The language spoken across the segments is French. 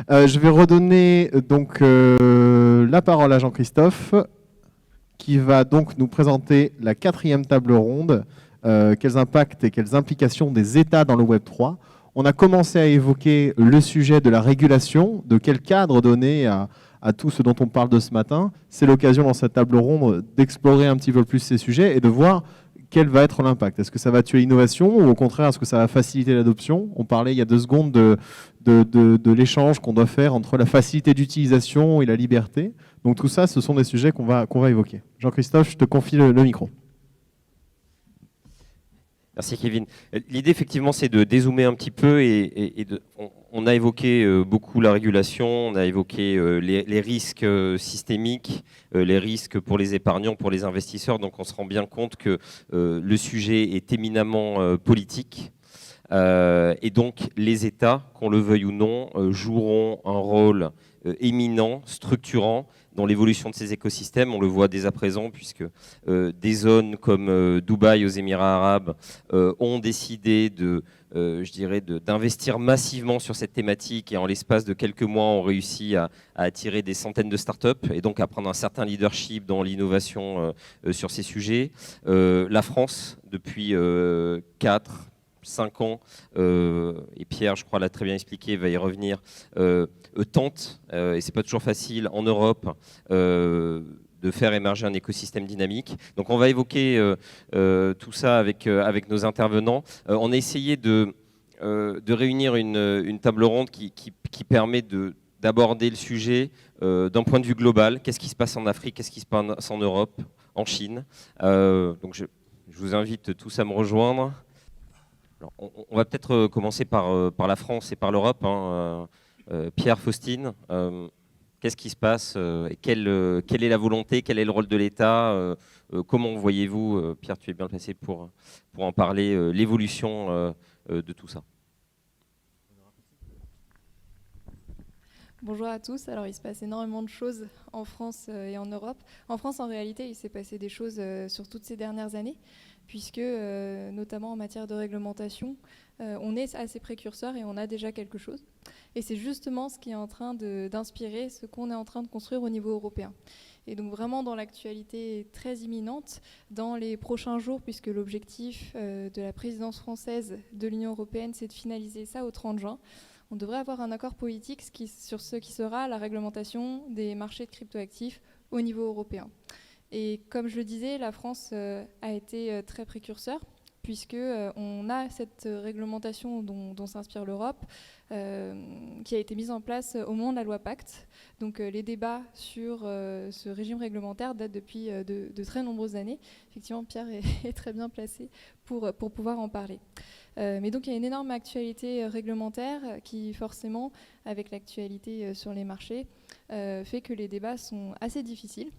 Je vais redonner donc la parole à Jean-Christophe, qui va donc nous présenter la quatrième table ronde, quels impacts et quelles implications des États dans le Web3. On a commencé à évoquer le sujet de la régulation, de quel cadre donner à tout ce dont on parle de ce matin. C'est l'occasion dans cette table ronde d'explorer un petit peu plus ces sujets et de voir quel va être l'impact. Est-ce que ça va tuer l'innovation ou au contraire, est-ce que ça va faciliter l'adoption? On parlait il y a 2 secondes de l'échange qu'on doit faire entre la facilité d'utilisation et la liberté. Donc tout ça, ce sont des sujets qu'on va évoquer. Jean-Christophe, je te confie le micro. Merci Kevin. L'idée effectivement c'est de dézoomer un petit peu on a évoqué beaucoup la régulation, on a évoqué les risques systémiques, les risques pour les épargnants, pour les investisseurs, donc on se rend bien compte que le sujet est éminemment politique. Et donc les États, qu'on le veuille ou non, joueront un rôle éminent, structurant dans l'évolution de ces écosystèmes. On le voit dès à présent puisque des zones comme Dubaï aux Émirats arabes ont décidé d'investir massivement sur cette thématique et en l'espace de quelques mois ont réussi à attirer des centaines de startups et donc à prendre un certain leadership dans l'innovation sur ces sujets. La France, depuis 4-5 ans, et Pierre, je crois, l'a très bien expliqué, va y revenir, tente, et c'est pas toujours facile en Europe, de faire émerger un écosystème dynamique. Donc on va évoquer tout ça avec nos intervenants. On a essayé de réunir une table ronde qui permet d'aborder le sujet d'un point de vue global. Qu'est-ce qui se passe en Afrique? Qu'est-ce qui se passe en Europe? En Chine? Donc je vous invite tous à me rejoindre. Alors, on va peut-être commencer par la France et par l'Europe. Pierre, Faustine, qu'est-ce qui se passe et quelle est la volonté, quel est le rôle de l'État? Comment voyez-vous, Pierre, tu es bien placé pour en parler, l'évolution de tout ça? Bonjour à tous. Alors, il se passe énormément de choses en France et en Europe. En France, en réalité, il s'est passé des choses sur toutes ces dernières années, puisque, notamment en matière de réglementation, on est assez précurseur et on a déjà quelque chose. Et c'est justement ce qui est en train d'inspirer ce qu'on est en train de construire au niveau européen. Et donc vraiment dans l'actualité très imminente, dans les prochains jours, puisque l'objectif de la présidence française de l'Union européenne, c'est de finaliser ça au 30 juin, on devrait avoir un accord politique sur ce qui sera la réglementation des marchés de cryptoactifs au niveau européen. Et comme je le disais, la France a été très précurseur, puisqu'on a cette réglementation dont s'inspire l'Europe, qui a été mise en place au moment de la loi Pacte. Donc les débats sur ce régime réglementaire datent depuis de très nombreuses années. Effectivement, Pierre est très bien placé pour pouvoir en parler. Mais donc il y a une énorme actualité réglementaire qui forcément, avec l'actualité sur les marchés, fait que les débats sont assez difficiles.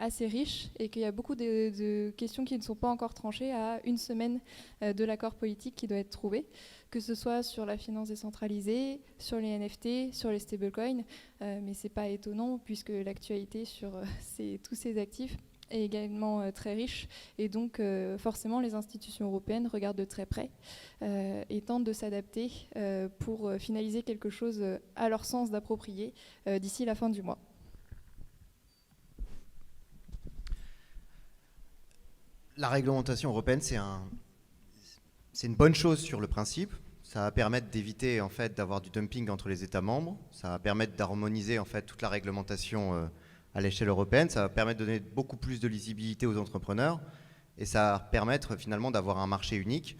Assez riches et qu'il y a beaucoup de questions qui ne sont pas encore tranchées à une semaine de l'accord politique qui doit être trouvé, que ce soit sur la finance décentralisée, sur les NFT, sur les stablecoins, mais c'est pas étonnant puisque l'actualité sur tous ces actifs est également très riche et donc forcément les institutions européennes regardent de très près et tentent de s'adapter pour finaliser quelque chose à leur sens d'approprié d'ici la fin du mois. La réglementation européenne, c'est une bonne chose sur le principe. Ça va permettre d'éviter en fait d'avoir du dumping entre les États membres. Ça va permettre d'harmoniser en fait toute la réglementation à l'échelle européenne. Ça va permettre de donner beaucoup plus de lisibilité aux entrepreneurs et ça va permettre finalement d'avoir un marché unique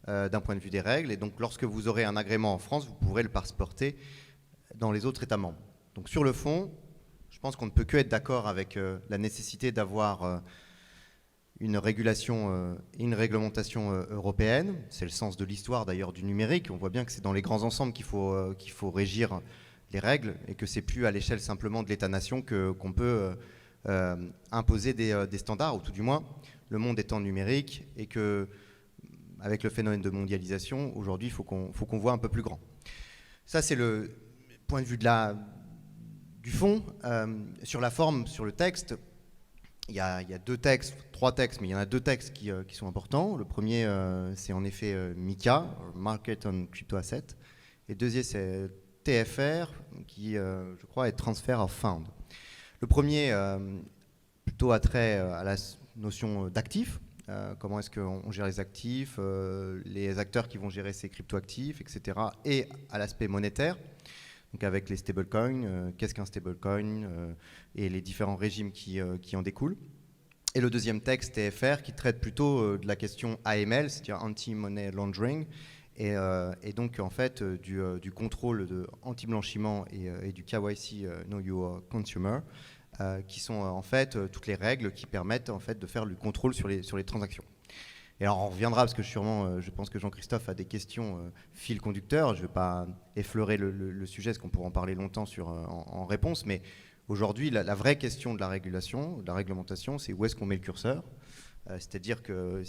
d'un point de vue des règles. Et donc, lorsque vous aurez un agrément en France, vous pourrez le passeporter dans les autres États membres. Donc, sur le fond, je pense qu'on ne peut que être d'accord avec la nécessité d'avoir une régulation et une réglementation européenne. C'est le sens de l'histoire d'ailleurs du numérique. On voit bien que c'est dans les grands ensembles qu'il faut régir les règles et que c'est plus à l'échelle simplement de l'État-nation qu'on peut imposer des standards, ou tout du moins le monde étant numérique et que avec le phénomène de mondialisation, aujourd'hui, il faut qu'on voit un peu plus grand. Ça, c'est le point de vue du fond. Sur la forme, sur le texte, il y a trois textes, mais il y en a deux textes qui sont importants. Le premier, c'est en effet MiCA, Market on Crypto Asset. Et le deuxième, c'est TFR, qui, je crois, est Transfer of Fund. Le premier, plutôt attrait à la notion d'actifs. Comment est-ce qu'on gère les actifs, les acteurs qui vont gérer ces cryptoactifs, etc. Et à l'aspect monétaire, donc avec les stablecoins, qu'est-ce qu'un stablecoin et les différents régimes qui en découlent. Et le deuxième texte, TFR, qui traite plutôt de la question AML, c'est-à-dire Anti-Money Laundering, et donc en fait du contrôle de anti-blanchiment et du KYC, Know Your Consumer, qui sont en fait toutes les règles qui permettent en fait de faire le contrôle sur les transactions. Et alors on reviendra parce que je pense que Jean-Christophe a des questions fil conducteur. Je ne vais pas effleurer le sujet parce qu'on pourra en parler longtemps en réponse, mais aujourd'hui la vraie question de la régulation, de la réglementation, c'est où est-ce qu'on met le curseur. C'est-à-dire que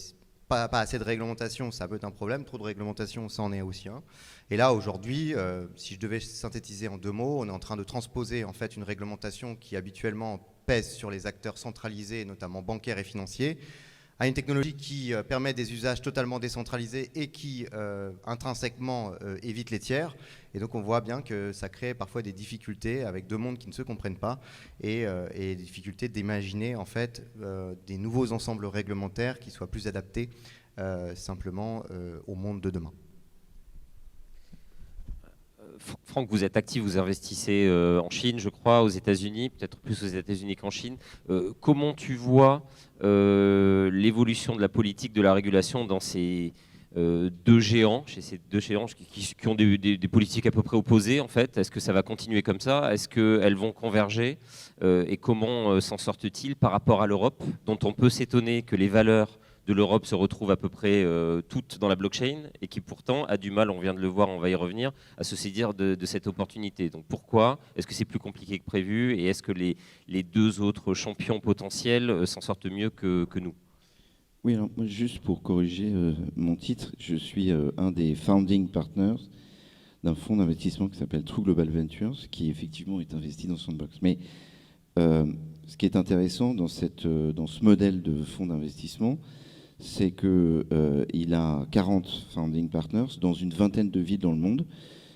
pas assez de réglementation, ça peut être un problème. Trop de réglementation, ça en est aussi un. Et là, aujourd'hui, si je devais synthétiser en 2 mots, on est en train de transposer en fait une réglementation qui habituellement pèse sur les acteurs centralisés, notamment bancaires et financiers, à une technologie qui permet des usages totalement décentralisés et qui intrinsèquement évite les tiers. Et donc on voit bien que ça crée parfois des difficultés avec 2 mondes qui ne se comprennent pas et des difficultés d'imaginer en fait des nouveaux ensembles réglementaires qui soient plus adaptés simplement au monde de demain. Franck, vous êtes actif, vous investissez en Chine, je crois, aux États-Unis, peut-être plus aux États-Unis qu'en Chine. Comment tu vois l'évolution de la politique de la régulation dans ces 2 géants, chez ces 2 géants qui ont des politiques à peu près opposées en fait? Est-ce que ça va continuer comme ça? Est-ce qu'elles vont converger? Et comment s'en sortent-ils par rapport à l'Europe, dont on peut s'étonner que les valeurs de l'Europe se retrouvent à peu près toutes dans la blockchain et qui pourtant a du mal, on vient de le voir, on va y revenir, à se saisir de cette opportunité. Donc pourquoi? Est-ce que c'est plus compliqué que prévu? Et est-ce que les 2 autres champions potentiels s'en sortent mieux que nous? Oui, alors moi, juste pour corriger mon titre, je suis un des founding partners d'un fonds d'investissement qui s'appelle True Global Ventures, qui effectivement est investi dans Sandbox. Mais ce qui est intéressant dans ce modèle de fonds d'investissement, c'est qu'il a 40 founding partners dans une vingtaine de villes dans le monde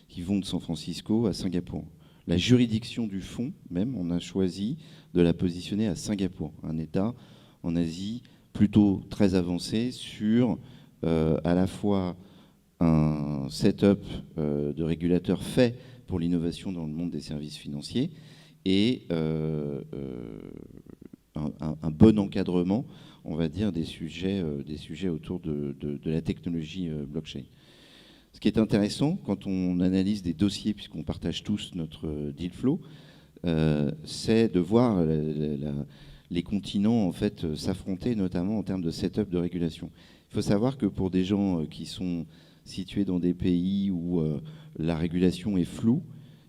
qui vont de San Francisco à Singapour. La juridiction du fonds, même, on a choisi de la positionner à Singapour, un État en Asie plutôt très avancé sur à la fois un setup de régulateurs fait pour l'innovation dans le monde des services financiers et un bon encadrement, on va dire, des sujets autour de la technologie blockchain. Ce qui est intéressant quand on analyse des dossiers, puisqu'on partage tous notre deal flow, c'est de voir les continents en fait s'affronter, notamment en termes de setup de régulation. Il faut savoir que pour des gens qui sont situés dans des pays où la régulation est floue,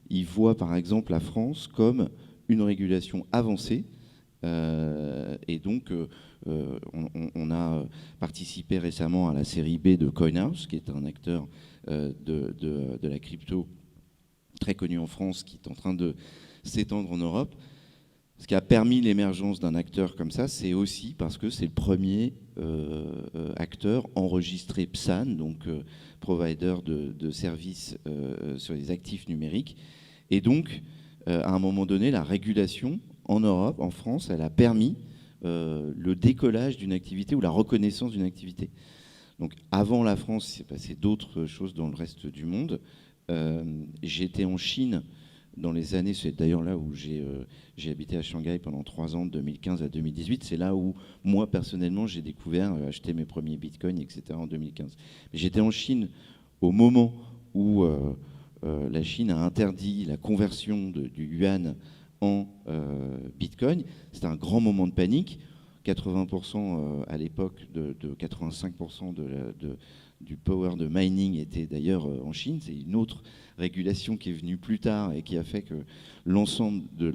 ils voient par exemple la France comme une régulation avancée. Et donc, on a participé récemment à la série B de CoinHouse, qui est un acteur de la crypto très connu en France, qui est en train de s'étendre en Europe. Ce qui a permis l'émergence d'un acteur comme ça, c'est aussi parce que c'est le premier acteur enregistré PSAN, donc provider de services sur les actifs numériques. Et donc, à un moment donné, la régulation en Europe, en France, elle a permis le décollage d'une activité ou la reconnaissance d'une activité. Donc avant la France, il s'est passé d'autres choses dans le reste du monde. J'étais en Chine dans les années, c'est d'ailleurs là où j'ai habité à Shanghai pendant 3 ans, de 2015 à 2018. C'est là où, moi, personnellement, j'ai découvert, acheté mes premiers bitcoins, etc. en 2015. J'étais en Chine au moment où la Chine a interdit la conversion du yuan en bitcoin. C'était un grand moment de panique. 80% à l'époque, de 85% du power de mining était d'ailleurs en Chine. C'est une autre régulation qui est venue plus tard et qui a fait que l'ensemble de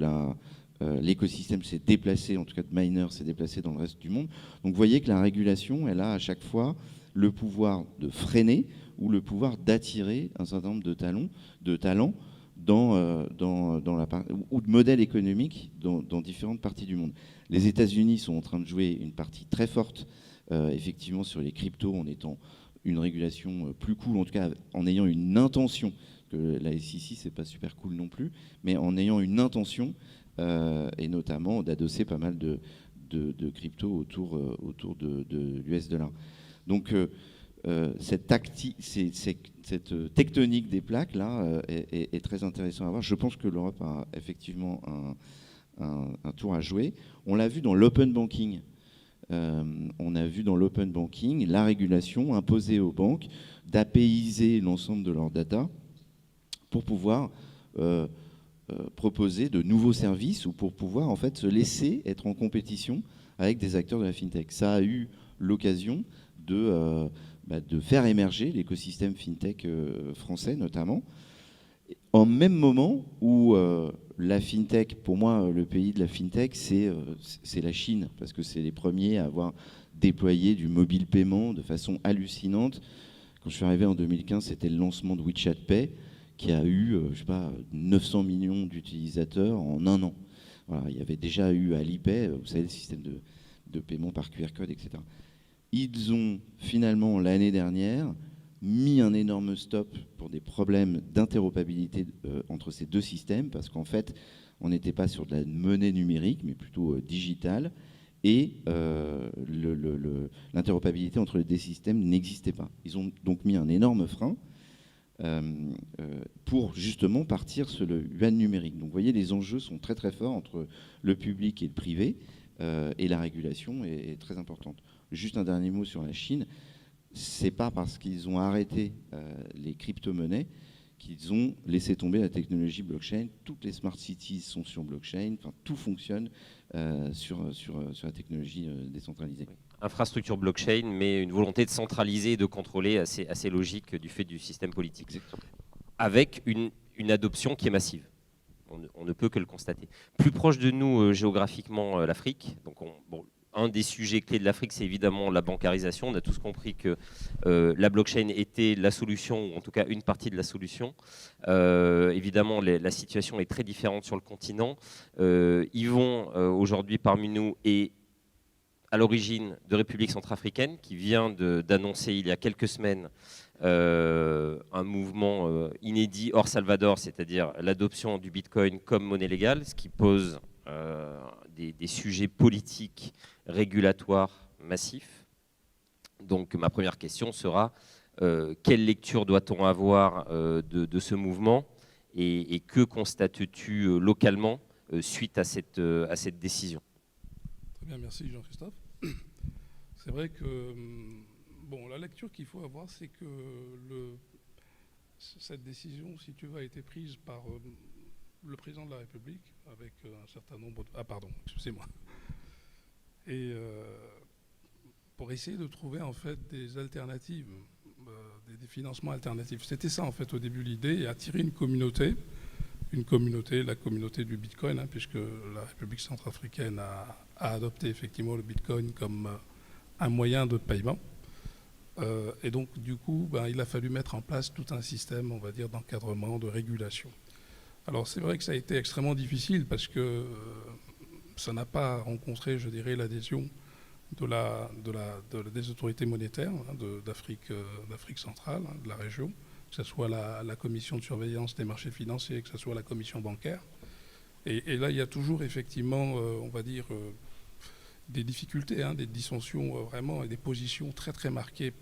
l'écosystème s'est déplacé, en tout cas de miners s'est déplacé dans le reste du monde. Donc vous voyez que la régulation, elle a à chaque fois le pouvoir de freiner ou le pouvoir d'attirer un certain nombre de talents ou de modèles économiques dans différentes parties du monde. Les États-Unis sont en train de jouer une partie très forte, effectivement, sur les cryptos, en étant une régulation plus cool, en tout cas en ayant une intention que la SEC, c'est pas super cool non plus, mais en ayant une intention, et notamment d'adosser pas mal de crypto autour de l'US dollar. Donc, cette tectonique des plaques là est très intéressant à voir. Je pense que l'Europe a effectivement un tour à jouer. On l'a vu dans l'open banking. On a vu dans l'open banking la régulation imposée aux banques d'apaiser l'ensemble de leurs data pour pouvoir proposer de nouveaux services ou pour pouvoir en fait se laisser être en compétition avec des acteurs de la fintech. Ça a eu l'occasion de faire émerger l'écosystème fintech français notamment, en même moment où la fintech, pour moi, le pays de la fintech, c'est la Chine, parce que c'est les premiers à avoir déployé du mobile paiement de façon hallucinante. Quand je suis arrivé en 2015, c'était le lancement de WeChat Pay, qui a eu, 900 millions d'utilisateurs en un an. Voilà, il y avait déjà eu Alipay, vous savez, le système de paiement par QR code, etc. Ils ont finalement, l'année dernière, mis un énorme stop pour des problèmes d'interopérabilité entre ces deux systèmes, parce qu'en fait, on n'était pas sur de la monnaie numérique, mais plutôt digitale, et l'interopérabilité entre les deux systèmes n'existait pas. Ils ont donc mis un énorme frein pour justement partir sur le yuan numérique. Donc vous voyez, les enjeux sont très très forts entre le public et le privé, et la régulation est très importante. Juste un dernier mot sur la Chine. C'est pas parce qu'ils ont arrêté les crypto-monnaies qu'ils ont laissé tomber la technologie blockchain. Toutes les smart cities sont sur blockchain. Enfin, tout fonctionne sur la technologie décentralisée. Infrastructure blockchain, mais une volonté de centraliser et de contrôler assez logique du fait du système politique. Exactement. Avec une adoption qui est massive. On ne peut que le constater. Plus proche de nous géographiquement, l'Afrique. Donc un des sujets clés de l'Afrique, c'est évidemment la bancarisation. On a tous compris que la blockchain était la solution, ou en tout cas une partie de la solution. Évidemment, la situation est très différente sur le continent. Yvon, aujourd'hui parmi nous, est à l'origine de République centrafricaine, qui vient d'annoncer il y a quelques semaines un mouvement inédit hors Salvador, c'est-à-dire l'adoption du Bitcoin comme monnaie légale, ce qui pose des sujets politiques, régulatoires massifs. Donc ma première question sera quelle lecture doit-on avoir de ce mouvement et que constates-tu localement suite à cette décision? Très bien, merci Jean-Christophe. C'est vrai que la lecture qu'il faut avoir, c'est que cette décision, si tu veux, a été prise par le président de la République avec un certain nombre de... Ah pardon, excusez-moi. Et pour essayer de trouver en fait des alternatives, des financements alternatifs. C'était ça en fait au début l'idée, et attirer une communauté, la communauté du Bitcoin, puisque la République centrafricaine a adopté effectivement le Bitcoin comme un moyen de paiement. Et donc du coup, il a fallu mettre en place tout un système, on va dire, d'encadrement, de régulation. Alors c'est vrai que ça a été extrêmement difficile parce que ça n'a pas rencontré, je dirais, l'adhésion des autorités monétaires d'Afrique centrale, de la région, que ce soit la commission de surveillance des marchés financiers, que ce soit la commission bancaire. Et là, il y a toujours effectivement, on va dire, des difficultés, des dissensions vraiment, et des positions très très marquées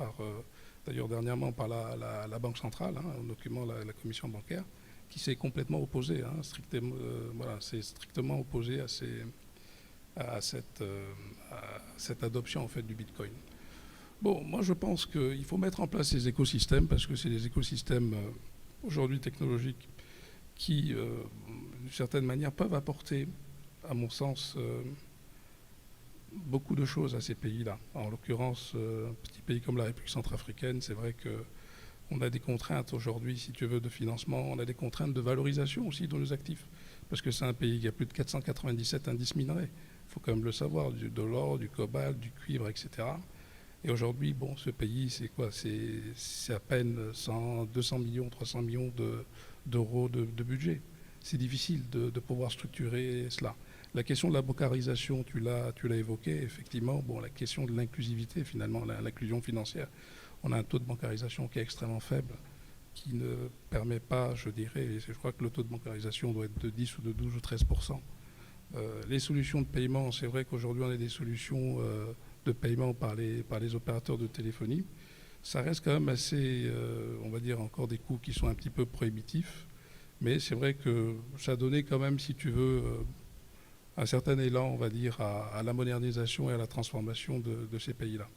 d'ailleurs dernièrement par la Banque centrale, en occupant la commission bancaire, qui s'est complètement opposée, c'est strictement opposé à cette adoption en fait du Bitcoin. Bon, moi je pense qu'il faut mettre en place ces écosystèmes parce que c'est des écosystèmes aujourd'hui technologiques qui, d'une certaine manière, peuvent apporter, à mon sens, beaucoup de choses à ces pays-là. En l'occurrence, un petit pays comme la République centrafricaine, c'est vrai qu'on a des contraintes aujourd'hui, si tu veux, de financement, on a des contraintes de valorisation aussi de nos actifs, parce que c'est un pays qui a plus de 497 indices minerais. Il faut quand même le savoir, de l'or, du cobalt, du cuivre, etc. Et aujourd'hui, ce pays, c'est quoi? C'est à peine 200 millions, 300 millions d'euros de budget. C'est difficile de pouvoir structurer cela. La question de la bancarisation, tu l'as évoqué, effectivement. La question de l'inclusivité, finalement, l'inclusion financière. On a un taux de bancarisation qui est extrêmement faible. qui ne permet pas, je dirais, et je crois que le taux de bancarisation doit être de 10 ou de 12 ou 13%. Les solutions de paiement, c'est vrai qu'aujourd'hui on a des solutions de paiement par les opérateurs de téléphonie. Ça reste quand même assez, on va dire, encore des coûts qui sont un petit peu prohibitifs. Mais c'est vrai que ça a donné quand même, si tu veux, un certain élan, on va dire, à la modernisation et à la transformation de ces pays-là.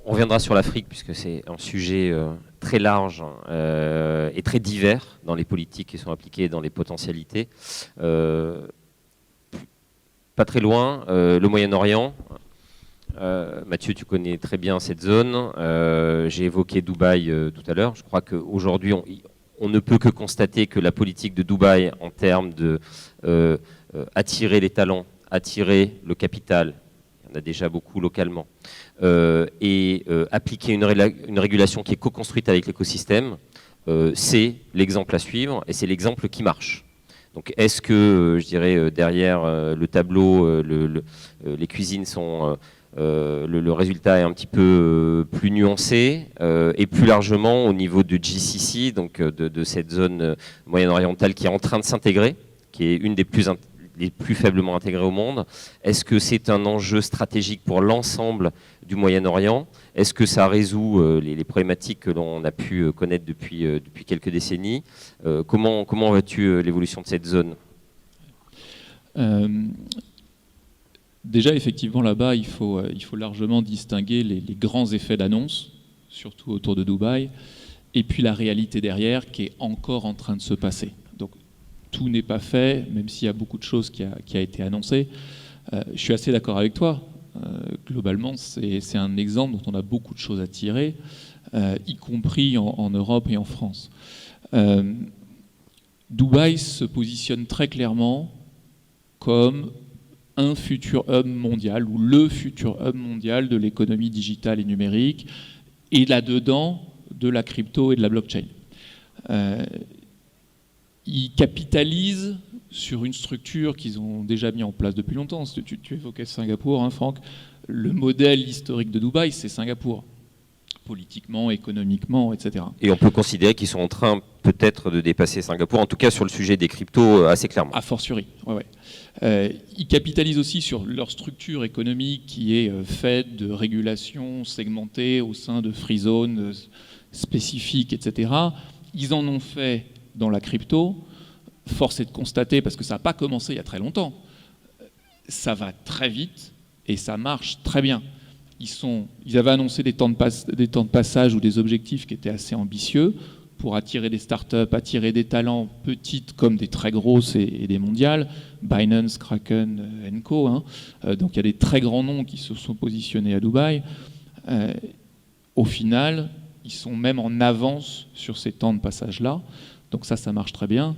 On reviendra sur l'Afrique puisque c'est un sujet très large et très divers dans les politiques qui sont appliquées, dans les potentialités. Pas très loin, le Moyen-Orient. Mathieu, tu connais très bien cette zone. J'ai évoqué Dubaï tout à l'heure. Je crois qu'aujourd'hui, on ne peut que constater que la politique de Dubaï en termes de attirer les talents, attirer le capital, il y en a déjà beaucoup localement, et appliquer une régulation qui est co-construite avec l'écosystème, c'est l'exemple à suivre et c'est l'exemple qui marche. Donc est-ce que, je dirais, derrière le tableau, les cuisines sont... le résultat est un petit peu plus nuancé et plus largement au niveau de GCC, donc de cette zone moyen-orientale qui est en train de s'intégrer, qui est une des plus faiblement intégrées au monde. Est-ce que c'est un enjeu stratégique pour l'ensemble du Moyen-Orient? Est-ce que ça résout les problématiques que l'on a pu connaître depuis quelques décennies? Comment vois-tu l'évolution de cette zone? Déjà, effectivement, là-bas, il faut largement distinguer les grands effets d'annonce, surtout autour de Dubaï, et puis la réalité derrière qui est encore en train de se passer. Donc, tout n'est pas fait, même s'il y a beaucoup de choses qui a été annoncé. Je suis assez d'accord avec toi. Globalement, c'est un exemple dont on a beaucoup de choses à tirer, y compris en Europe et en France. Dubaï se positionne très clairement comme un futur hub mondial ou le futur hub mondial de l'économie digitale et numérique et là-dedans de la crypto et de la blockchain. Ils capitalisent sur une structure qu'ils ont déjà mis en place depuis longtemps. Tu évoquais Singapour, hein, Franck. Le modèle historique de Dubaï, c'est Singapour, politiquement, économiquement, etc. Et on peut considérer qu'ils sont en train peut-être de dépasser Singapour, en tout cas sur le sujet des cryptos assez clairement. A fortiori, ouais. Ils capitalisent aussi sur leur structure économique qui est faite de régulations segmentées au sein de free zones spécifiques, etc. Ils en ont fait dans la crypto. Force est de constater, parce que ça n'a pas commencé il y a très longtemps, ça va très vite et ça marche très bien. Ils avaient annoncé des temps de passage ou des objectifs qui étaient assez ambitieux pour attirer des startups, attirer des talents petites comme des très grosses et des mondiales, Binance, Kraken, Co. Hein. Donc il y a des très grands noms qui se sont positionnés à Dubaï. Au final, ils sont même en avance sur ces temps de passage-là. Donc ça marche très bien.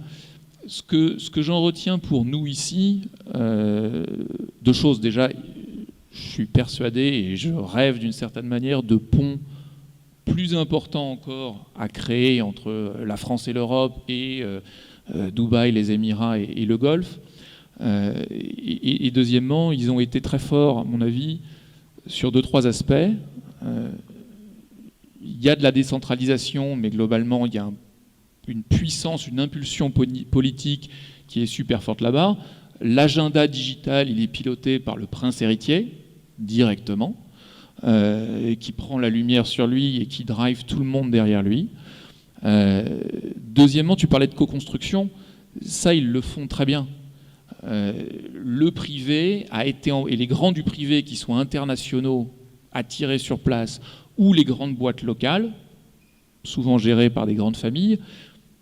Ce que j'en retiens pour nous ici, deux choses. Déjà, je suis persuadé et je rêve d'une certaine manière de ponts plus importants encore à créer entre la France et l'Europe et Dubaï, les Émirats et le Golfe. Et deuxièmement, ils ont été très forts, à mon avis, sur 2-3 aspects. Il y a de la décentralisation, mais globalement, il y a une puissance, une impulsion politique qui est super forte là-bas. L'agenda digital, il est piloté par le prince héritier, directement, qui prend la lumière sur lui et qui drive tout le monde derrière lui. Deuxièmement, tu parlais de co-construction. Ça, ils le font très bien. Le privé a été, et les grands du privé qui sont internationaux, attirés sur place, ou les grandes boîtes locales, souvent gérées par des grandes familles,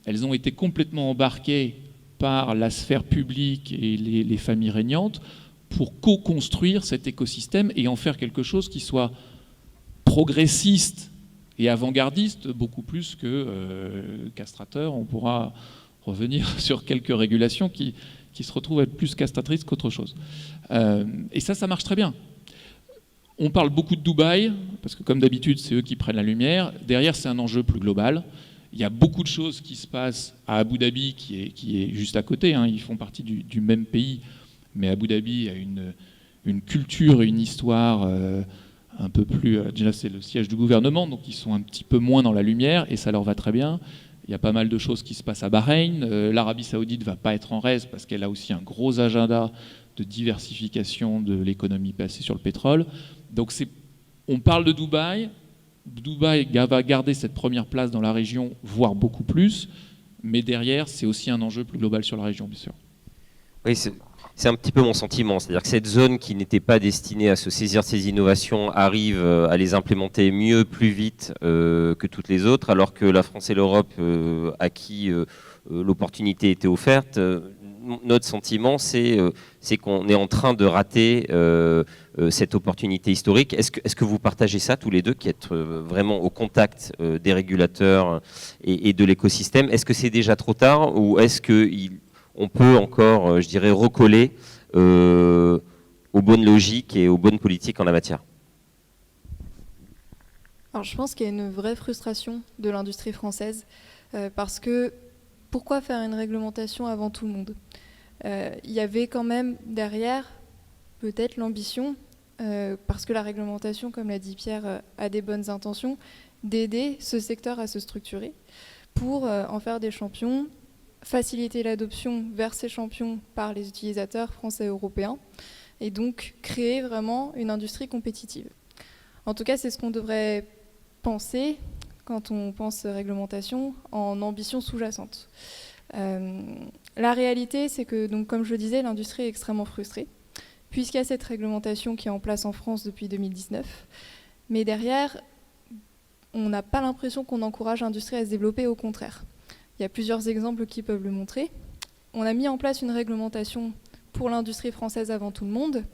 elles ont été complètement embarquées par la sphère publique et les familles régnantes pour co-construire cet écosystème et en faire quelque chose qui soit progressiste et avant-gardiste, beaucoup plus que castrateur. On pourra revenir sur quelques régulations qui se retrouvent à être plus castratrices qu'autre chose. Et ça marche très bien. On parle beaucoup de Dubaï, parce que comme d'habitude, c'est eux qui prennent la lumière. Derrière, c'est un enjeu plus global. Il y a beaucoup de choses qui se passent à Abu Dhabi, qui est juste à côté. Hein. Ils font partie du même pays, mais Abu Dhabi a une culture et une histoire un peu plus... déjà, c'est le siège du gouvernement, donc ils sont un petit peu moins dans la lumière, et ça leur va très bien. Il y a pas mal de choses qui se passent à Bahreïn. L'Arabie Saoudite ne va pas être en reste parce qu'elle a aussi un gros agenda de diversification de l'économie passée sur le pétrole. Donc on parle de Dubaï. Dubaï va garder cette première place dans la région, voire beaucoup plus. Mais derrière, c'est aussi un enjeu plus global sur la région, bien sûr. Oui, c'est un petit peu mon sentiment. C'est-à-dire que cette zone qui n'était pas destinée à se saisir de ces innovations arrive à les implémenter mieux, plus vite que toutes les autres, alors que la France et l'Europe, à qui l'opportunité était offerte, notre sentiment, c'est qu'on est en train de rater cette opportunité historique. Est-ce que vous partagez ça, tous les deux, qui êtes vraiment au contact des régulateurs et de l'écosystème? Est-ce que c'est déjà trop tard ou est-ce qu'on peut encore, je dirais, recoller aux bonnes logiques et aux bonnes politiques en la matière? Alors, je pense qu'il y a une vraie frustration de l'industrie française parce que pourquoi faire une réglementation avant tout le monde? Il y avait quand même derrière peut-être l'ambition, parce que la réglementation, comme l'a dit Pierre, a des bonnes intentions, d'aider ce secteur à se structurer pour en faire des champions, faciliter l'adoption vers ces champions par les utilisateurs français et européens, et donc créer vraiment une industrie compétitive. En tout cas, c'est ce qu'on devrait penser quand on pense réglementation en ambition sous-jacente. La réalité, c'est que, donc, comme je le disais, l'industrie est extrêmement frustrée, puisqu'il y a cette réglementation qui est en place en France depuis 2019. Mais derrière, on n'a pas l'impression qu'on encourage l'industrie à se développer, au contraire. Il y a plusieurs exemples qui peuvent le montrer. On a mis en place une réglementation pour l'industrie française avant tout le monde.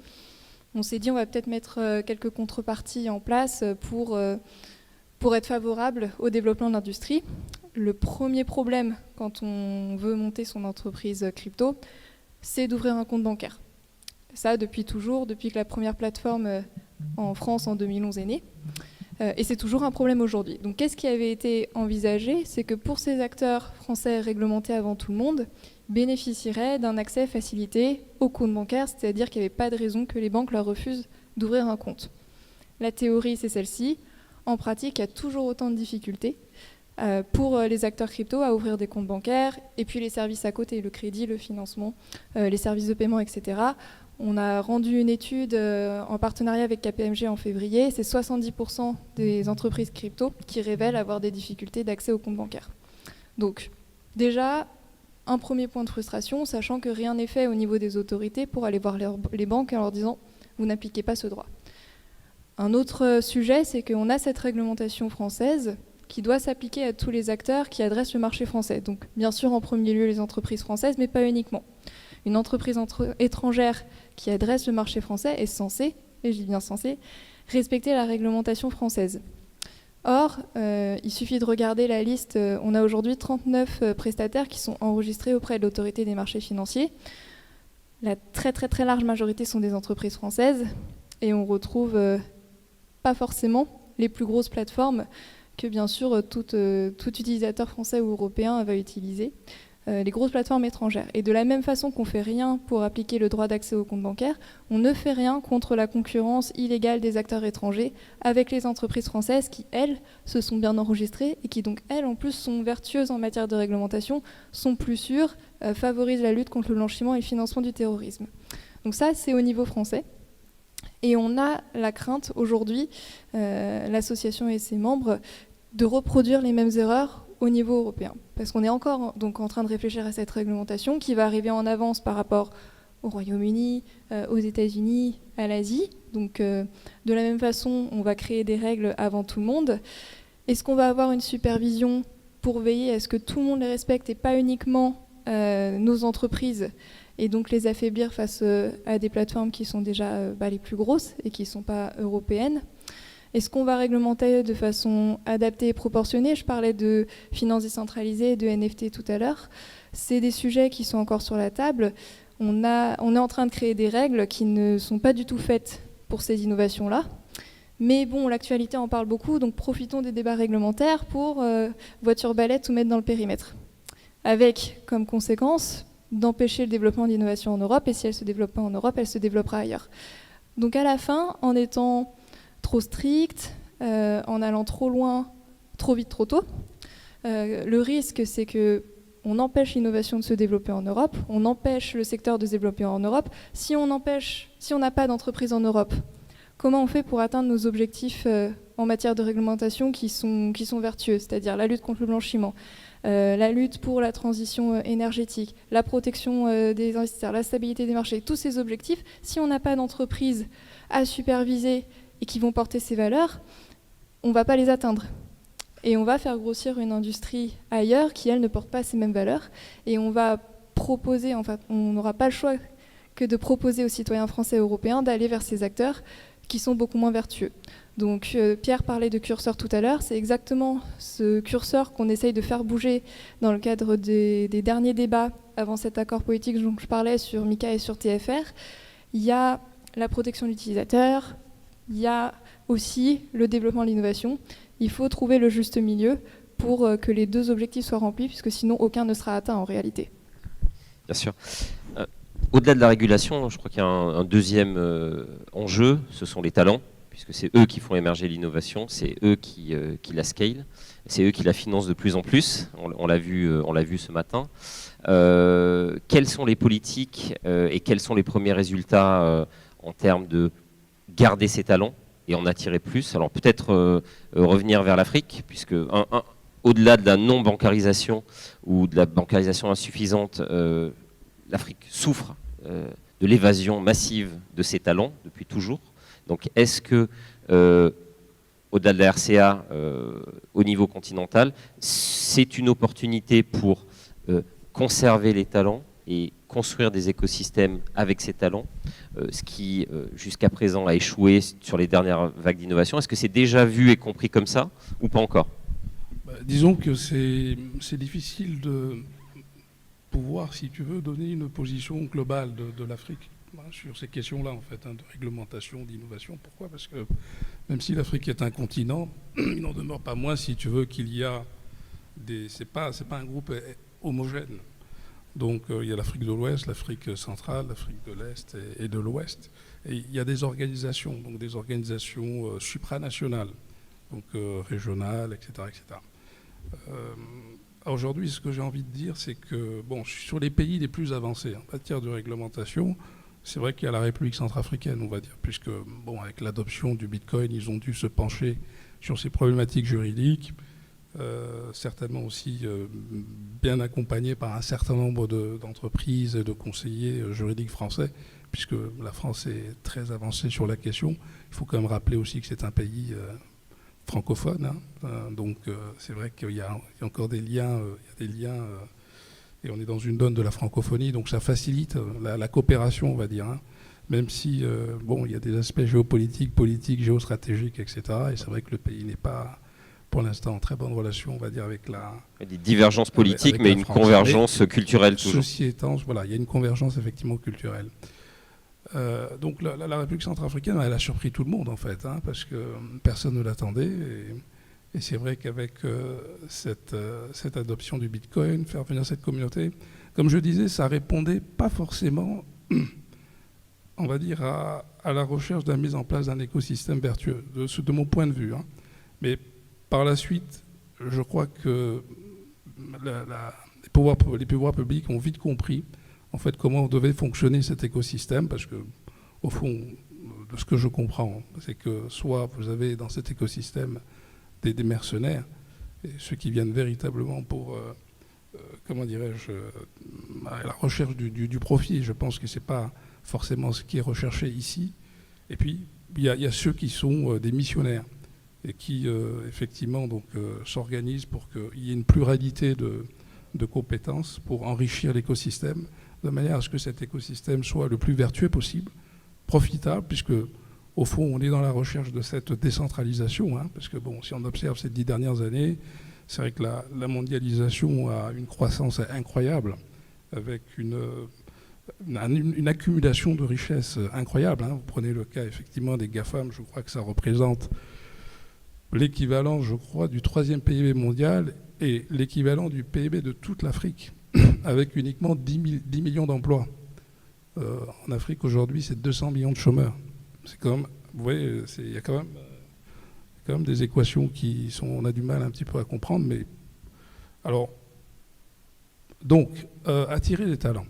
On s'est dit on va peut-être mettre quelques contreparties en place pour être favorable au développement de l'industrie. Le premier problème quand on veut monter son entreprise crypto, c'est d'ouvrir un compte bancaire. Ça, depuis toujours, depuis que la première plateforme en France en 2011 est née. Et c'est toujours un problème aujourd'hui. Donc qu'est-ce qui avait été envisagé? C'est que pour ces acteurs français réglementés avant tout le monde, bénéficieraient d'un accès facilité au compte bancaire, c'est-à-dire qu'il n'y avait pas de raison que les banques leur refusent d'ouvrir un compte. La théorie, c'est celle-ci. En pratique, il y a toujours autant de difficultés pour les acteurs crypto à ouvrir des comptes bancaires, et puis les services à côté, le crédit, le financement, les services de paiement, etc. On a rendu une étude en partenariat avec KPMG en février. C'est 70% des entreprises crypto qui révèlent avoir des difficultés d'accès au compte bancaire. Donc déjà, un premier point de frustration, sachant que rien n'est fait au niveau des autorités pour aller voir les banques en leur disant « vous n'appliquez pas ce droit ». Un autre sujet, c'est qu'on a cette réglementation française qui doit s'appliquer à tous les acteurs qui adressent le marché français. Donc bien sûr, en premier lieu, les entreprises françaises, mais pas uniquement. Une entreprise étrangère qui adresse le marché français est censée, et je dis bien censée, respecter la réglementation française. Or, il suffit de regarder la liste. On a aujourd'hui 39 prestataires qui sont enregistrés auprès de l'autorité des marchés financiers. La très très très large majorité sont des entreprises françaises et on retrouve pas forcément les plus grosses plateformes que bien sûr tout utilisateur français ou européen va utiliser. Les grosses plateformes étrangères. Et de la même façon qu'on ne fait rien pour appliquer le droit d'accès au compte bancaire, on ne fait rien contre la concurrence illégale des acteurs étrangers avec les entreprises françaises qui, elles, se sont bien enregistrées et qui donc, elles, en plus, sont vertueuses en matière de réglementation, sont plus sûres, favorisent la lutte contre le blanchiment et le financement du terrorisme. Donc ça, c'est au niveau français. Et on a la crainte aujourd'hui, l'association et ses membres, de reproduire les mêmes erreurs au niveau européen. Parce qu'on est encore donc en train de réfléchir à cette réglementation qui va arriver en avance par rapport au Royaume-Uni, aux États-Unis, à l'Asie. Donc de la même façon, on va créer des règles avant tout le monde. Est-ce qu'on va avoir une supervision pour veiller à ce que tout le monde les respecte et pas uniquement nos entreprises et donc les affaiblir face à des plateformes qui sont déjà les plus grosses et qui ne sont pas européennes? Est-ce qu'on va réglementer de façon adaptée et proportionnée? Je parlais de finances décentralisées, de NFT tout à l'heure. C'est des sujets qui sont encore sur la table. On est en train de créer des règles qui ne sont pas du tout faites pour ces innovations-là. Mais bon, l'actualité en parle beaucoup, donc profitons des débats réglementaires pour voiture balai tout mettre dans le périmètre. Avec comme conséquence d'empêcher le développement d'innovation en Europe, et si elle ne se développe pas en Europe, elle se développera ailleurs. Donc à la fin, en étant trop stricte, en allant trop loin, trop vite, trop tôt. Le risque, c'est qu'on empêche l'innovation de se développer en Europe, on empêche le secteur de se développer en Europe. Si on n'a pas d'entreprise en Europe, comment on fait pour atteindre nos objectifs en matière de réglementation qui sont vertueux, c'est-à-dire la lutte contre le blanchiment, la lutte pour la transition énergétique, la protection des investisseurs, la stabilité des marchés, tous ces objectifs, si on n'a pas d'entreprise à superviser et qui vont porter ces valeurs, on ne va pas les atteindre. Et on va faire grossir une industrie ailleurs qui, elle, ne porte pas ces mêmes valeurs. Et on va proposer, en fait, on n'aura pas le choix que de proposer aux citoyens français et européens d'aller vers ces acteurs qui sont beaucoup moins vertueux. Donc Pierre parlait de curseur tout à l'heure, c'est exactement ce curseur qu'on essaye de faire bouger dans le cadre des derniers débats avant cet accord politique dont je parlais sur MICA et sur TFR. Il y a la protection de l'utilisateur, il y a aussi le développement de l'innovation. Il faut trouver le juste milieu pour que les deux objectifs soient remplis, puisque sinon aucun ne sera atteint en réalité. Bien sûr. Au-delà de la régulation, je crois qu'il y a un deuxième enjeu, ce sont les talents, puisque c'est eux qui font émerger l'innovation, c'est eux qui la scale, c'est eux qui la financent de plus en plus, on l'a vu ce matin. Quelles sont les politiques et quels sont les premiers résultats en termes de garder ces talents et en attirer plus? Alors peut-être revenir vers l'Afrique, puisque au-delà de la non-bancarisation ou de la bancarisation insuffisante, l'Afrique souffre de l'évasion massive de ses talents depuis toujours. Donc est-ce que, au-delà de la RCA, au niveau continental, c'est une opportunité pour conserver les talents et construire des écosystèmes avec ces talents, ce qui jusqu'à présent a échoué sur les dernières vagues d'innovation? Est-ce que c'est déjà vu et compris comme ça ou pas encore? Disons que c'est difficile de pouvoir, si tu veux, donner une position globale de l'Afrique sur ces questions-là, en fait, de réglementation, d'innovation. Pourquoi? Parce que même si l'Afrique est un continent, il n'en demeure pas moins, si tu veux, qu'il y a des... C'est pas un groupe homogène. Donc il y a l'Afrique de l'Ouest, l'Afrique centrale, l'Afrique de l'Est et de l'Ouest. Et il y a des organisations, donc des organisations supranationales, donc régionales, etc. etc. Aujourd'hui, ce que j'ai envie de dire, c'est que bon, sur les pays les plus avancés en matière de réglementation, c'est vrai qu'il y a la République centrafricaine, on va dire, puisque bon, avec l'adoption du Bitcoin, ils ont dû se pencher sur ces problématiques juridiques, certainement aussi bien accompagnés par un certain nombre d'entreprises et de conseillers juridiques français, puisque la France est très avancée sur la question. Il faut quand même rappeler aussi que c'est un pays francophone, hein. Donc c'est vrai qu'il y a encore des liens, et on est dans une donne de la francophonie, donc ça facilite la coopération, on va dire, hein. Même si bon, il y a des aspects géopolitiques, politiques, géostratégiques, etc. Et c'est vrai que le pays n'est pas, pour l'instant, en très bonne relation, on va dire, avec la... Il y a des divergences politiques, mais une convergence culturelle toujours. Ceci étant, voilà, il y a une convergence effectivement culturelle. Donc la République centrafricaine, elle a surpris tout le monde, en fait, hein, parce que personne ne l'attendait. Et c'est vrai qu'avec cette adoption du Bitcoin, faire venir cette communauté, comme je disais, ça répondait pas forcément, on va dire, à la recherche de la mise en place d'un écosystème vertueux, de mon point de vue, hein. Mais par la suite, je crois que les pouvoirs publics ont vite compris en fait comment devait fonctionner cet écosystème, parce que au fond, de ce que je comprends, c'est que soit vous avez dans cet écosystème des mercenaires, et ceux qui viennent véritablement pour, comment dirais-je, à la recherche du profit. Je pense que c'est pas forcément ce qui est recherché ici. Et puis il y a ceux qui sont des missionnaires et qui effectivement donc s'organisent pour qu'il y ait une pluralité de compétences pour enrichir l'écosystème, de manière à ce que cet écosystème soit le plus vertueux possible, profitable, puisque au fond on est dans la recherche de cette décentralisation, hein, parce que bon, si on observe ces 10 dernières années, c'est vrai que la mondialisation a une croissance incroyable, avec une accumulation de richesses incroyable, hein. Vous prenez le cas effectivement des GAFAM, je crois que ça représente l'équivalent, je crois, du 3e PIB mondial et l'équivalent du PIB de toute l'Afrique, avec uniquement 10 millions d'emplois. En Afrique, aujourd'hui, c'est 200 millions de chômeurs. C'est quand même, vous voyez, il y a quand même quand même des équations on a du mal un petit peu à comprendre. Mais alors, donc, attirer les talents.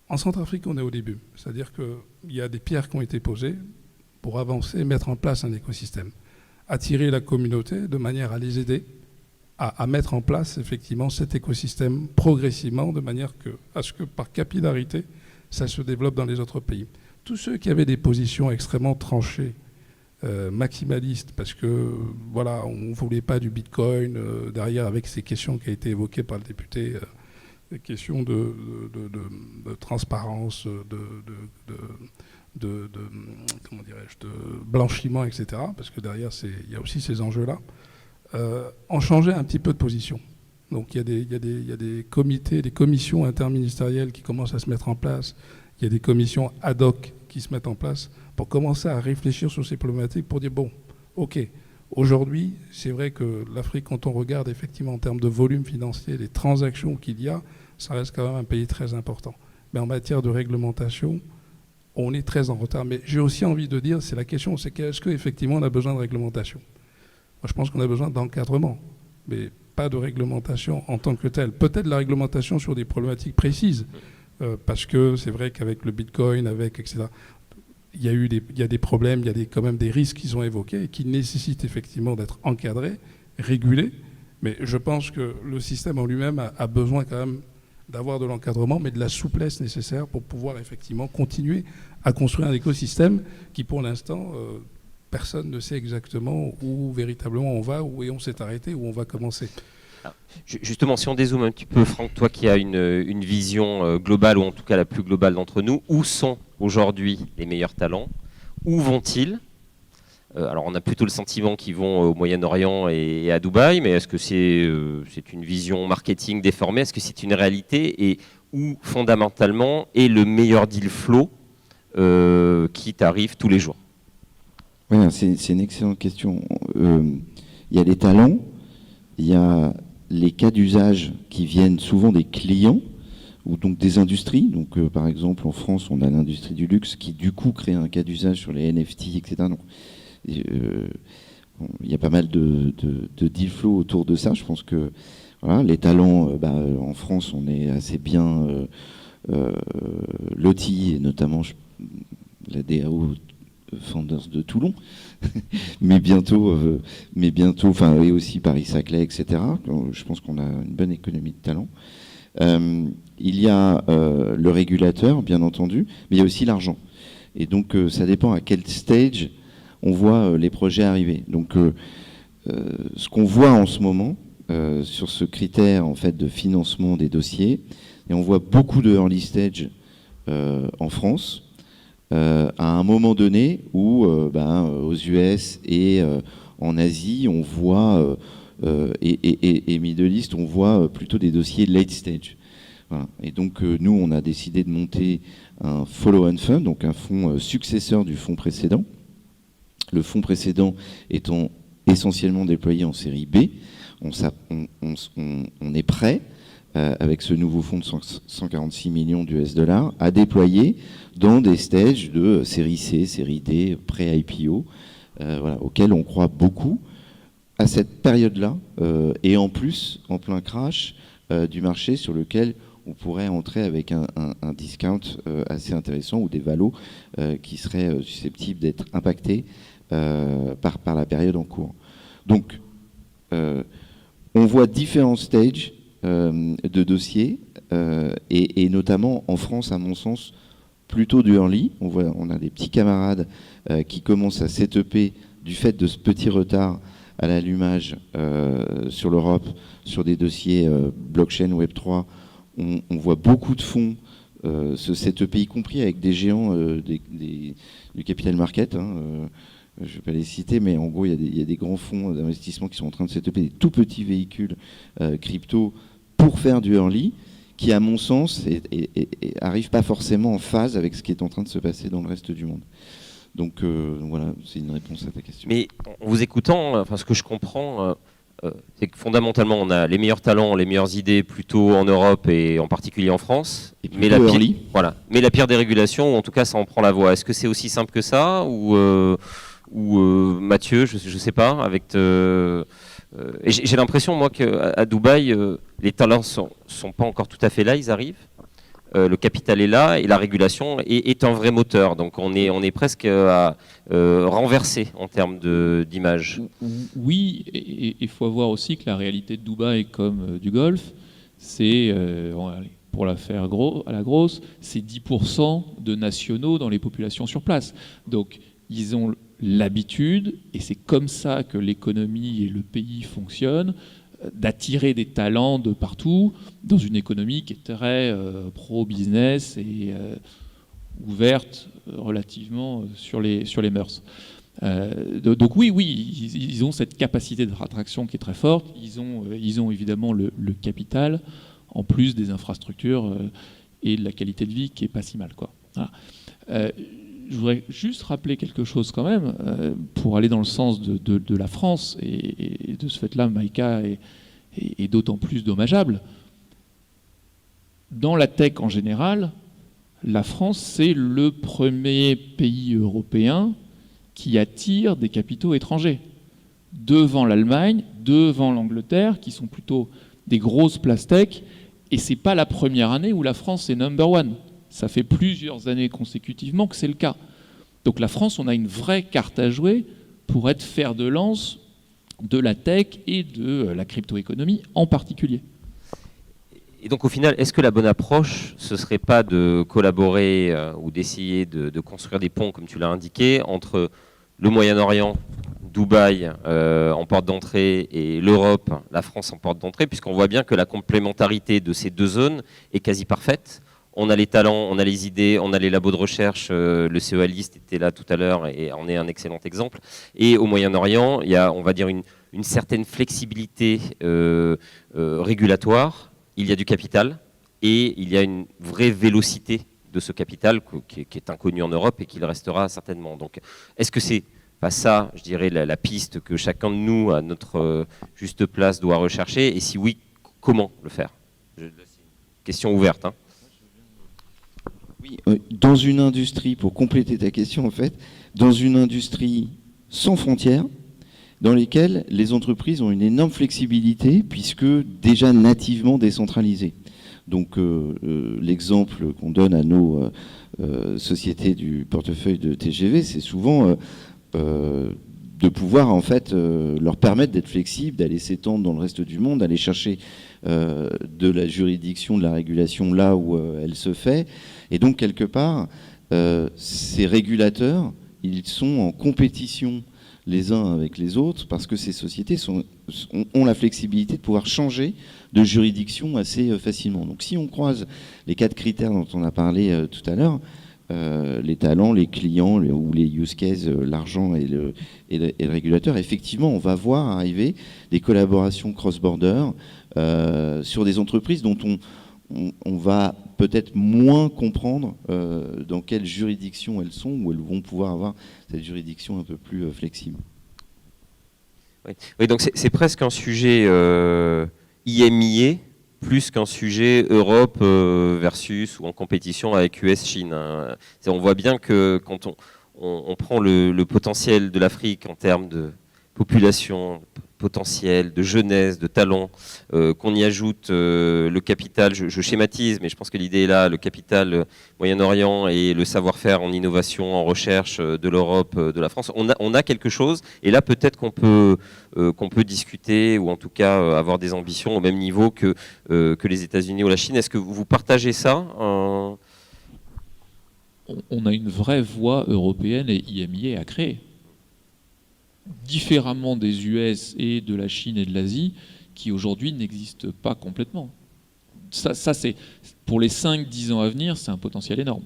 En Centrafrique, on est au début. C'est-à-dire qu'il y a des pierres qui ont été posées pour avancer et mettre en place un écosystème. Attirer la communauté de manière à les aider à mettre en place effectivement cet écosystème progressivement, de manière à ce que par capillarité, ça se développe dans les autres pays. Tous ceux qui avaient des positions extrêmement tranchées, maximalistes, parce que voilà, on ne voulait pas du Bitcoin, derrière avec ces questions qui ont été évoquées par le député, des questions de transparence, comment dirais-je, de blanchiment, etc. Parce que derrière, il y a aussi ces enjeux-là. ont changé un petit peu de position. Donc il y a des comités, des commissions interministérielles qui commencent à se mettre en place. Il y a des commissions ad hoc qui se mettent en place pour commencer à réfléchir sur ces problématiques, pour dire, bon, ok, aujourd'hui, c'est vrai que l'Afrique, quand on regarde effectivement en termes de volume financier, les transactions qu'il y a, ça reste quand même un pays très important. Mais en matière de réglementation, on est très en retard. Mais j'ai aussi envie de dire, c'est la question, c'est qu'est-ce qu'effectivement on a besoin de réglementation ? Moi, je pense qu'on a besoin d'encadrement, mais pas de réglementation en tant que telle. Peut-être la réglementation sur des problématiques précises, parce que c'est vrai qu'avec le Bitcoin, etc., il y a des problèmes, il y a quand même des risques qui sont évoqués et qui nécessitent effectivement d'être encadrés, régulés. Mais je pense que le système en lui-même a besoin quand même d'avoir de l'encadrement, mais de la souplesse nécessaire pour pouvoir effectivement continuer à construire un écosystème qui, pour l'instant, personne ne sait exactement où véritablement on va, où on s'est arrêté, où on va commencer. Justement, si on dézoome un petit peu, Franck, toi qui as une vision globale, ou en tout cas la plus globale d'entre nous, où sont aujourd'hui les meilleurs talents ? Où vont-ils ? Alors on a plutôt le sentiment qu'ils vont au Moyen-Orient et à Dubaï, mais est-ce que c'est une vision marketing déformée ? Est-ce que c'est une réalité ? Et où fondamentalement est le meilleur deal flow qui t'arrive tous les jours ? Oui, c'est une excellente question. Il y a les talents, il y a les cas d'usage qui viennent souvent des clients ou donc des industries. Donc, par exemple, en France, on a l'industrie du luxe qui, du coup, crée un cas d'usage sur les NFT, etc. Donc, il y a pas mal de deal flow autour de ça. Je pense que voilà, les talents, en France, on est assez bien lotis, et notamment la DAO Founders de Toulon, mais bientôt, et aussi Paris-Saclay, etc. Je pense qu'on a une bonne économie de talent. Il y a le régulateur, bien entendu, mais il y a aussi l'argent. Et donc, ça dépend à quel stage on voit les projets arriver. Donc, ce qu'on voit en ce moment sur ce critère en fait de financement des dossiers, et on voit beaucoup de early stage en France. À un moment donné où aux US et en Asie, on voit, et Middle East, on voit plutôt des dossiers late stage. Voilà. Et donc, nous, on a décidé de monter un follow-on fund, donc un fonds successeur du fonds précédent. Le fonds précédent étant essentiellement déployé en série B. On est prêt, avec ce nouveau fonds de 146 millions d'US dollars, à déployer dans des stages de série C, série D, pré-IPO, auxquels on croit beaucoup à cette période-là, et en plus, en plein crash du marché sur lequel on pourrait entrer avec un discount assez intéressant ou des valos qui seraient susceptibles d'être impactés par la période en cours. Donc, on voit différents stages de dossiers, et notamment en France, à mon sens, plutôt du early. On a des petits camarades qui commencent à setuper du fait de ce petit retard à l'allumage sur l'Europe, sur des dossiers blockchain, Web3. On voit beaucoup de fonds se setuper, y compris avec des géants du capital market. Je ne vais pas les citer, mais en gros, il y a des grands fonds d'investissement qui sont en train de setuper des tout petits véhicules crypto pour faire du early, qui, à mon sens, arrive pas forcément en phase avec ce qui est en train de se passer dans le reste du monde. Donc voilà, c'est une réponse à ta question. Mais en vous écoutant, ce que je comprends, c'est que fondamentalement, on a les meilleurs talents, les meilleures idées plutôt en Europe et en particulier en France. Mais la pire des régulations, ou en tout cas, ça en prend la voie. Est-ce que c'est aussi simple que ça, ou ou Mathieu, je ne sais pas, avec... et j'ai l'impression, moi, qu'à Dubaï, les talents sont pas encore tout à fait là, ils arrivent. Le capital est là et la régulation est un vrai moteur. Donc on est presque à renverser en termes d'image. Oui, et il faut voir aussi que la réalité de Dubaï comme du Golfe, c'est, pour la faire à la grosse, c'est 10% de nationaux dans les populations sur place. Donc ils ont l'habitude, et c'est comme ça que l'économie et le pays fonctionnent, d'attirer des talents de partout dans une économie qui est très pro-business et ouverte relativement sur les mœurs. Donc oui, ils ont cette capacité de attraction qui est très forte. Ils ont évidemment le capital, en plus des infrastructures et de la qualité de vie qui est pas si mal, quoi. Voilà. Je voudrais juste rappeler quelque chose quand même, pour aller dans le sens de la France, et de ce fait-là, Maïka est d'autant plus dommageable. Dans la tech en général, la France, c'est le premier pays européen qui attire des capitaux étrangers, devant l'Allemagne, devant l'Angleterre, qui sont plutôt des grosses places tech, et c'est pas la première année où la France est number one. Ça fait plusieurs années consécutivement que c'est le cas. Donc la France, on a une vraie carte à jouer pour être fer de lance de la tech et de la crypto-économie en particulier. Et donc au final, est-ce que la bonne approche, ce ne serait pas de collaborer ou d'essayer de construire des ponts, comme tu l'as indiqué, entre le Moyen-Orient, Dubaï en porte d'entrée et l'Europe, la France en porte d'entrée, puisqu'on voit bien que la complémentarité de ces deux zones est quasi parfaite. On a les talents, on a les idées, on a les labos de recherche. Le CEA-List était là tout à l'heure et en est un excellent exemple. Et au Moyen-Orient, il y a, on va dire, une certaine flexibilité régulatoire. Il y a du capital et il y a une vraie vélocité de ce capital qui est inconnu en Europe et qui le restera certainement. Donc, est-ce que c'est pas ça, je dirais, la piste que chacun de nous, à notre juste place, doit rechercher? Et si oui, comment le faire? C'est une question ouverte, hein. Oui, dans une industrie, pour compléter ta question en fait, dans une industrie sans frontières, dans lesquelles les entreprises ont une énorme flexibilité puisque déjà nativement décentralisées. Donc l'exemple qu'on donne à nos sociétés du portefeuille de TGV, c'est souvent de pouvoir en fait leur permettre d'être flexibles, d'aller s'étendre dans le reste du monde, d'aller chercher de la juridiction, de la régulation là où elle se fait. Et donc quelque part, ces régulateurs, ils sont en compétition les uns avec les autres parce que ces sociétés ont la flexibilité de pouvoir changer de juridiction assez facilement. Donc si on croise les 4 critères dont on a parlé tout à l'heure, les talents, les clients ou les use cases, l'argent et le régulateur, effectivement, on va voir arriver des collaborations cross-border sur des entreprises dont on va peut-être moins comprendre dans quelle juridiction elles sont, où elles vont pouvoir avoir cette juridiction un peu plus flexible. Oui, donc c'est presque un sujet IMIA plus qu'un sujet Europe versus ou en compétition avec US-Chine. Hein. On voit bien que quand on prend le potentiel de l'Afrique en termes de population, potentiel, de jeunesse, de talent, qu'on y ajoute le capital, je schématise, mais je pense que l'idée est là, le capital Moyen-Orient et le savoir-faire en innovation, en recherche de l'Europe, de la France, on a quelque chose, et là peut-être qu'on peut discuter, ou en tout cas avoir des ambitions au même niveau que les États-Unis ou la Chine. Est-ce que vous partagez ça On a une vraie voie européenne et IMIA à créer, différemment des US et de la Chine et de l'Asie, qui aujourd'hui n'existent pas complètement. Ça c'est, pour les 5-10 ans à venir, c'est un potentiel énorme.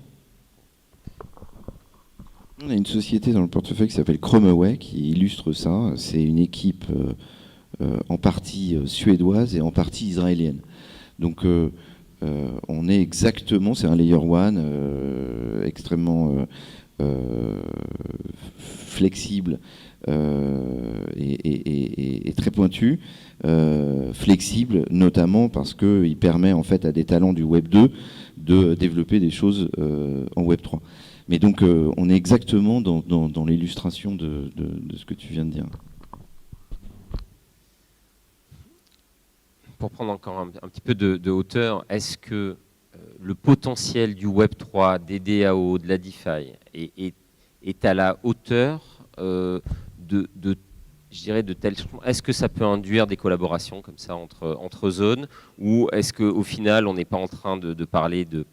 On a une société dans le portefeuille qui s'appelle Chromaway qui illustre ça. C'est une équipe en partie suédoise et en partie israélienne. Donc on est exactement, c'est un layer one extrêmement flexible et très pointu, flexible notamment parce qu'il permet en fait à des talents du Web 2 de développer des choses en Web3. Mais donc, on est exactement dans l'illustration de ce que tu viens de dire. Pour prendre encore un petit peu de hauteur, est-ce que le potentiel du Web3, des DAO, de la DeFi est à la hauteur je dirais de telle. Est-ce que ça peut induire des collaborations comme ça entre zones, ou est-ce qu'au final on n'est pas en train de parler de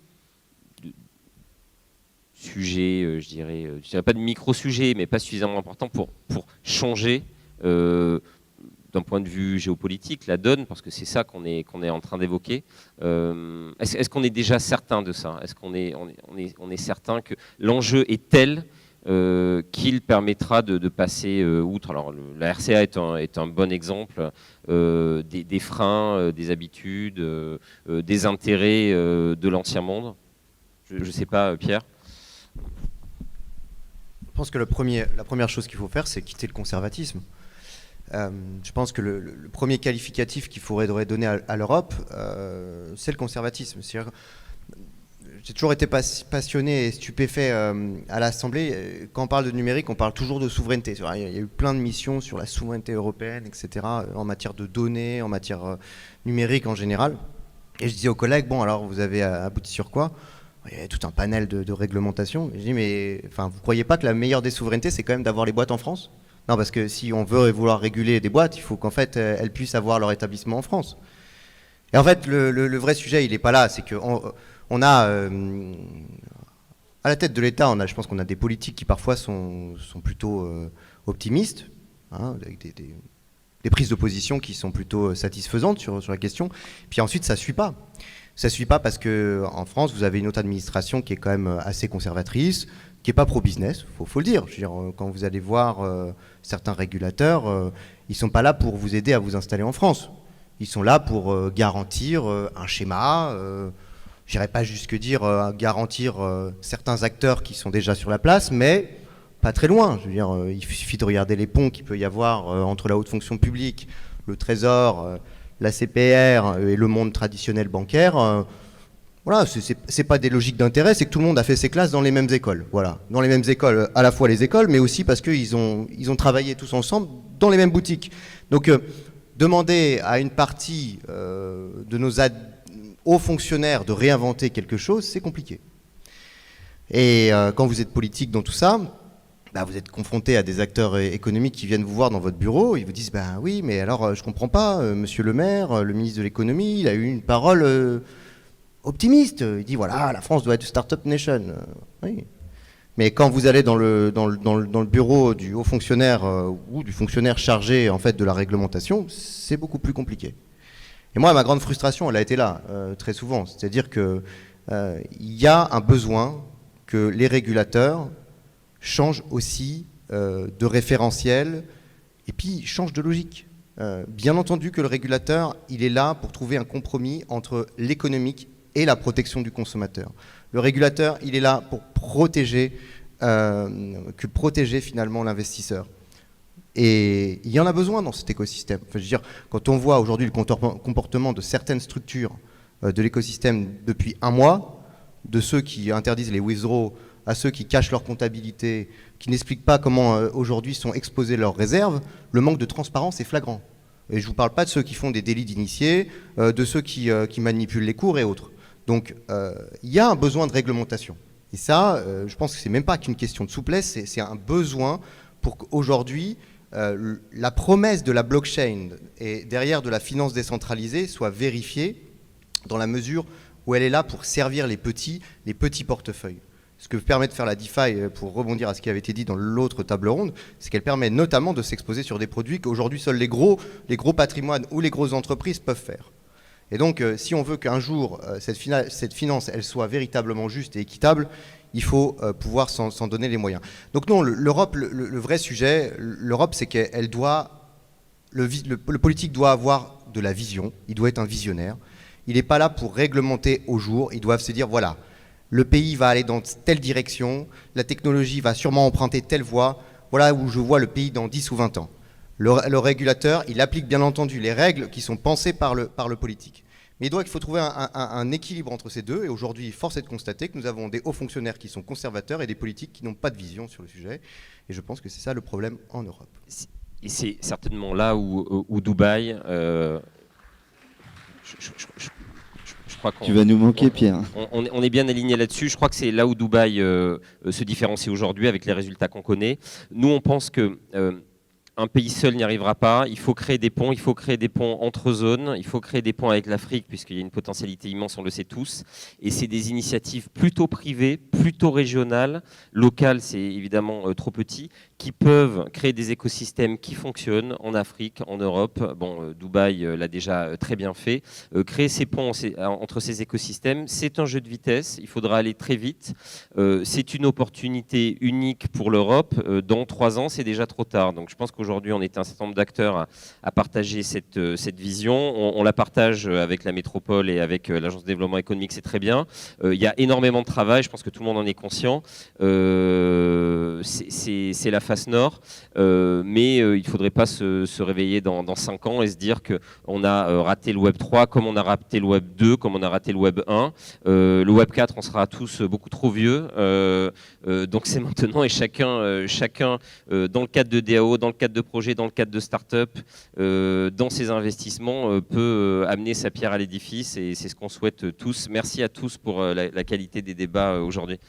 sujets, je dirais pas de micro-sujets, mais pas suffisamment importants pour changer d'un point de vue géopolitique la donne, parce que c'est ça qu'on est en train d'évoquer. Est-ce qu'on est déjà certain de ça? Est-ce qu'on est certain que l'enjeu est tel qu'il permettra de passer outre? Alors, la RCA est un bon exemple des freins, des habitudes, des intérêts de l'ancien monde. Je ne sais pas, Pierre. Je pense que la première chose qu'il faut faire, c'est quitter le conservatisme. Je pense que le premier qualificatif qu'il faudrait donner à l'Europe, c'est le conservatisme. J'ai toujours été passionné et stupéfait à l'Assemblée. Quand on parle de numérique, on parle toujours de souveraineté. Il y a eu plein de missions sur la souveraineté européenne, etc., en matière de données, en matière numérique en général. Et je disais aux collègues, bon, alors vous avez abouti sur quoi? Il y avait tout un panel de réglementations. Et je dis, mais vous ne croyez pas que la meilleure des souverainetés, c'est quand même d'avoir les boîtes en France? Non, parce que si on veut vouloir réguler des boîtes, il faut qu'en fait, elles puissent avoir leur établissement en France. Et en fait, le vrai sujet, il n'est pas là. C'est qu'on a, à la tête de l'État, je pense qu'on a des politiques qui parfois sont plutôt optimistes, hein, avec des prises de position qui sont plutôt satisfaisantes sur la question. Puis ensuite, ça ne suit pas. Ça ne suit pas parce qu'en France, vous avez une haute administration qui est quand même assez conservatrice, qui n'est pas pro-business, faut le dire. Je veux dire, quand vous allez voir certains régulateurs, ils ne sont pas là pour vous aider à vous installer en France. Ils sont là pour garantir un schéma, je n'irai pas jusque dire garantir certains acteurs qui sont déjà sur la place, mais pas très loin. Je veux dire, il suffit de regarder les ponts qu'il peut y avoir entre la haute fonction publique, le Trésor, la CPR et le monde traditionnel bancaire. Voilà, c'est pas des logiques d'intérêt, c'est que tout le monde a fait ses classes dans les mêmes écoles. Voilà, dans les mêmes écoles, à la fois les écoles, mais aussi parce qu'ils ont travaillé tous ensemble dans les mêmes boutiques. Donc, demander à une partie de nos hauts fonctionnaires de réinventer quelque chose, c'est compliqué. Et quand vous êtes politique dans tout ça, vous êtes confronté à des acteurs économiques qui viennent vous voir dans votre bureau, ils vous disent oui, mais alors je comprends pas, monsieur le maire, le ministre de l'économie, il a eu une parole optimiste. Il dit voilà, la France doit être Startup Nation. Oui. Mais quand vous allez dans le bureau du haut fonctionnaire ou du fonctionnaire chargé en fait de la réglementation, c'est beaucoup plus compliqué. Et moi, ma grande frustration, elle a été là très souvent, c'est-à-dire que il y a un besoin que les régulateurs changent aussi de référentiel et puis changent de logique. Bien entendu que le régulateur, il est là pour trouver un compromis entre l'économique et la protection du consommateur. Le régulateur, il est là pour protéger finalement l'investisseur. Et il y en a besoin dans cet écosystème. Enfin, je veux dire, quand on voit aujourd'hui le comportement de certaines structures de l'écosystème depuis un mois, de ceux qui interdisent les withdraws à ceux qui cachent leur comptabilité, qui n'expliquent pas comment aujourd'hui sont exposées leurs réserves, le manque de transparence est flagrant. Et je ne vous parle pas de ceux qui font des délits d'initiés, de ceux qui manipulent les cours et autres. Donc il y a un besoin de réglementation. Et ça, je pense que ce n'est même pas qu'une question de souplesse, c'est un besoin pour qu'aujourd'hui, la promesse de la blockchain et derrière de la finance décentralisée soit vérifiée dans la mesure où elle est là pour servir les petits portefeuilles. Ce que permet de faire la DeFi, pour rebondir à ce qui avait été dit dans l'autre table ronde, c'est qu'elle permet notamment de s'exposer sur des produits qu'aujourd'hui seuls les gros patrimoines ou les grosses entreprises peuvent faire. Et donc, si on veut qu'un jour, cette finance, elle soit véritablement juste et équitable, il faut pouvoir s'en donner les moyens. Donc non, l'Europe, le vrai sujet, l'Europe, c'est qu'elle doit, le politique doit avoir de la vision, il doit être un visionnaire. Il n'est pas là pour réglementer au jour, ils doivent se dire, voilà, le pays va aller dans telle direction, la technologie va sûrement emprunter telle voie, voilà où je vois le pays dans 10 ou 20 ans. Le régulateur, il applique bien entendu les règles qui sont pensées par le politique. Mais il faut trouver un équilibre entre ces deux. Et aujourd'hui, force est de constater que nous avons des hauts fonctionnaires qui sont conservateurs et des politiques qui n'ont pas de vision sur le sujet. Et je pense que c'est ça le problème en Europe. Et c'est certainement là où Dubaï... je crois tu vas nous manquer, Pierre. On est bien aligné là-dessus. Je crois que c'est là où Dubaï se différencie aujourd'hui avec les résultats qu'on connaît. Nous, on pense que... un pays seul n'y arrivera pas, il faut créer des ponts, il faut créer des ponts entre zones, il faut créer des ponts avec l'Afrique, puisqu'il y a une potentialité immense, on le sait tous, et c'est des initiatives plutôt privées, plutôt régionales, locales c'est évidemment trop petit, qui peuvent créer des écosystèmes qui fonctionnent en Afrique, en Europe. Bon, Dubaï l'a déjà très bien fait. Créer ces ponts entre ces écosystèmes, c'est un jeu de vitesse, il faudra aller très vite, c'est une opportunité unique pour l'Europe, dans 3 ans c'est déjà trop tard, donc je pense qu'aujourd'hui on est un certain nombre d'acteurs à partager cette vision, on la partage avec la métropole et avec l'Agence de développement économique, c'est très bien, il y a énormément de travail, je pense que tout le monde en est conscient, c'est la face nord, mais il ne faudrait pas se réveiller dans 5 ans et se dire qu'on a raté le Web 3 comme on a raté le Web 2, comme on a raté le Web 1. Le Web 4, on sera tous beaucoup trop vieux, donc c'est maintenant, et chacun dans le cadre de DAO, dans le cadre de projets, dans le cadre de start-up, dans ses investissements, peut amener sa pierre à l'édifice, et c'est ce qu'on souhaite tous. Merci à tous pour la qualité des débats aujourd'hui.